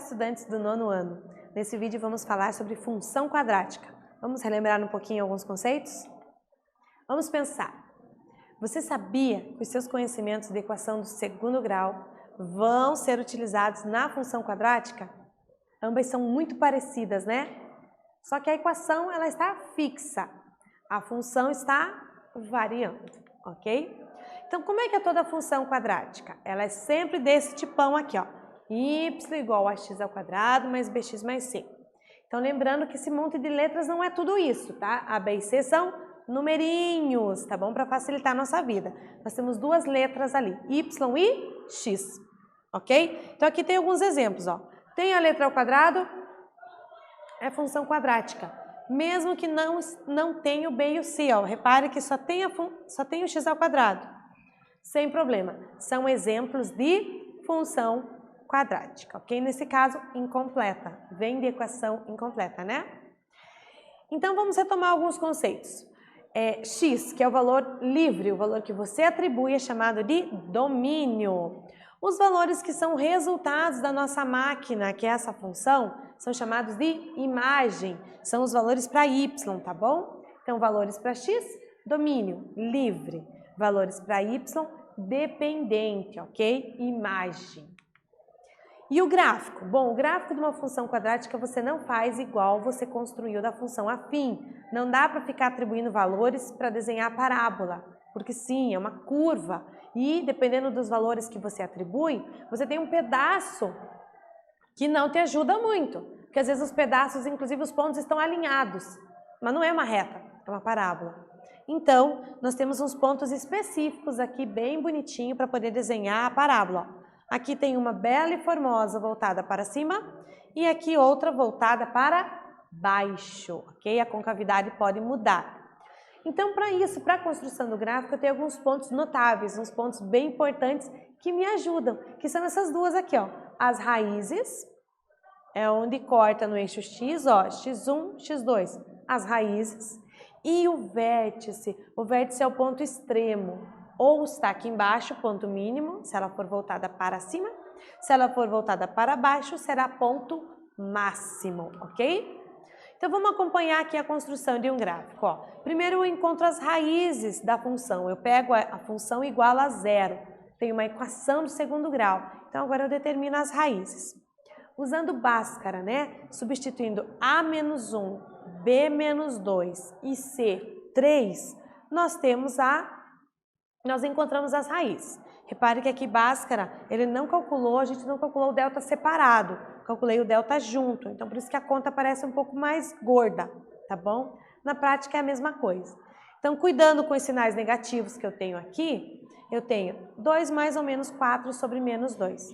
estudantes do 9º ano! Nesse vídeo vamos falar sobre função quadrática. Vamos relembrar um pouquinho alguns conceitos? Vamos pensar. Você sabia que os seus conhecimentos de equação do 2º grau vão ser utilizados na função quadrática? Ambas são muito parecidas, né? Só que a equação ela está fixa, a função está variando, ok? Então, como é que é toda a função quadrática? Ela é sempre desse tipão aqui, ó. Y igual a x ao quadrado mais bx mais c. Então, lembrando que esse monte de letras não é tudo isso, tá? A, B e C são numerinhos, tá bom? Para facilitar a nossa vida. Nós temos duas letras ali, y e x, ok? Então, aqui tem alguns exemplos, ó. Tem a letra ao quadrado, é função quadrática. Mesmo que não tenha o B e o C, ó. Repare que só tem o x ao quadrado. Sem problema. São exemplos de função quadrática, ok? Nesse caso, incompleta. Vem de equação incompleta, né? Então, vamos retomar alguns conceitos. X, que é o valor livre, o valor que você atribui, é chamado de domínio. Os valores que são resultados da nossa máquina, que é essa função, são chamados de imagem. São os valores para y, tá bom? Então, valores para x, domínio, livre. Valores para y, dependente, ok? Imagem. E o gráfico? Bom, o gráfico de uma função quadrática você não faz igual você construiu da função afim. Não dá para ficar atribuindo valores para desenhar a parábola, porque sim, é uma curva. E dependendo dos valores que você atribui, você tem um pedaço que não te ajuda muito. Porque às vezes os pedaços, inclusive os pontos, estão alinhados. Mas não é uma reta, é uma parábola. Então, nós temos uns pontos específicos aqui, bem bonitinho, para poder desenhar a parábola. Aqui tem uma bela e formosa voltada para cima e aqui outra voltada para baixo, ok? A concavidade pode mudar. Então, para isso, para a construção do gráfico, eu tenho alguns pontos notáveis, uns pontos bem importantes que me ajudam, que são essas duas aqui, ó. As raízes, é onde corta no eixo X, ó, x1, x2, as raízes. E o vértice é o ponto extremo, ou está aqui embaixo, ponto mínimo, se ela for voltada para cima, se ela for voltada para baixo, será ponto máximo, ok? Então, vamos acompanhar aqui a construção de um gráfico, ó. Primeiro eu encontro as raízes da função, eu pego a função igual a zero, tenho uma equação do 2º grau, então agora eu determino as raízes. Usando Bhaskara, né? Substituindo A menos 1, B menos 2 e C 3, nós encontramos as raízes. Repare que aqui Bhaskara, ele não calculou, a gente não calculou o delta separado, calculei o delta junto, então por isso que a conta parece um pouco mais gorda, tá bom? Na prática é a mesma coisa. Então, cuidando com os sinais negativos que eu tenho aqui, eu tenho 2 mais ou menos 4 sobre menos 2.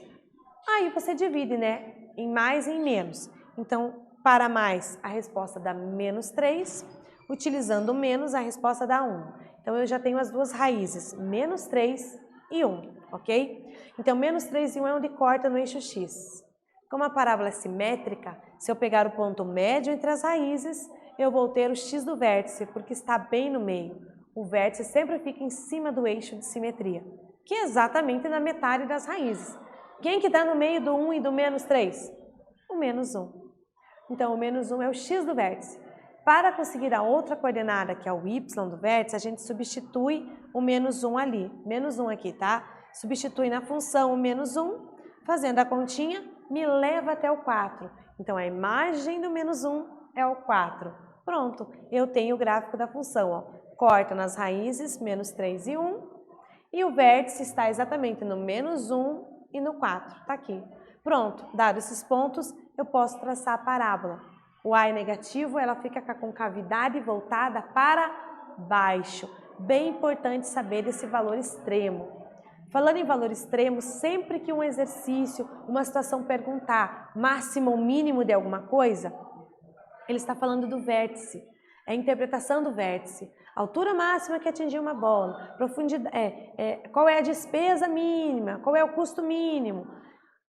Aí você divide, né? Em mais e em menos. Então, para mais, a resposta dá menos 3. Utilizando o menos, a resposta dá 1. Então, eu já tenho as duas raízes, menos 3 e 1, ok? Então, menos 3 e 1 é onde corta no eixo X. Como a parábola é simétrica, se eu pegar o ponto médio entre as raízes, eu vou ter o X do vértice, porque está bem no meio. O vértice sempre fica em cima do eixo de simetria, que é exatamente na metade das raízes. Quem que está no meio do 1 e do menos 3? O menos 1. Então, o menos 1 é o x do vértice. Para conseguir a outra coordenada, que é o y do vértice, a gente substitui o menos 1 ali. Menos 1 aqui, tá? Substitui na função o menos 1, fazendo a continha, me leva até o 4. Então, a imagem do menos 1 é o 4. Pronto, eu tenho o gráfico da função, ó. Corta nas raízes, menos 3 e 1, e o vértice está exatamente no menos 1 e no 4, tá aqui. Pronto, dados esses pontos, eu posso traçar a parábola. O A é negativo, ela fica com a concavidade voltada para baixo. Bem importante saber esse valor extremo. Falando em valor extremo, sempre que um exercício, uma situação perguntar máximo ou mínimo de alguma coisa, ele está falando do vértice. É a interpretação do vértice. Altura máxima que atingir uma bola, profundidade, qual é a despesa mínima, qual é o custo mínimo.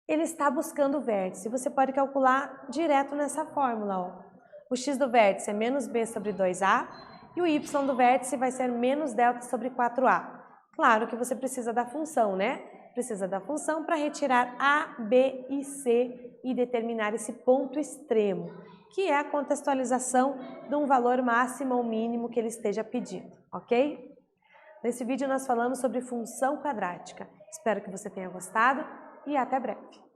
Ele está buscando o vértice. Você pode calcular direto nessa fórmula, ó. O x do vértice é menos b sobre 2a e o y do vértice vai ser menos delta sobre 4a. Claro que você precisa da função, né? Precisa da função para retirar a, b e c e determinar esse ponto extremo, que é a contextualização de um valor máximo ou mínimo que ele esteja pedindo, ok? Nesse vídeo nós falamos sobre função quadrática. Espero que você tenha gostado e até breve.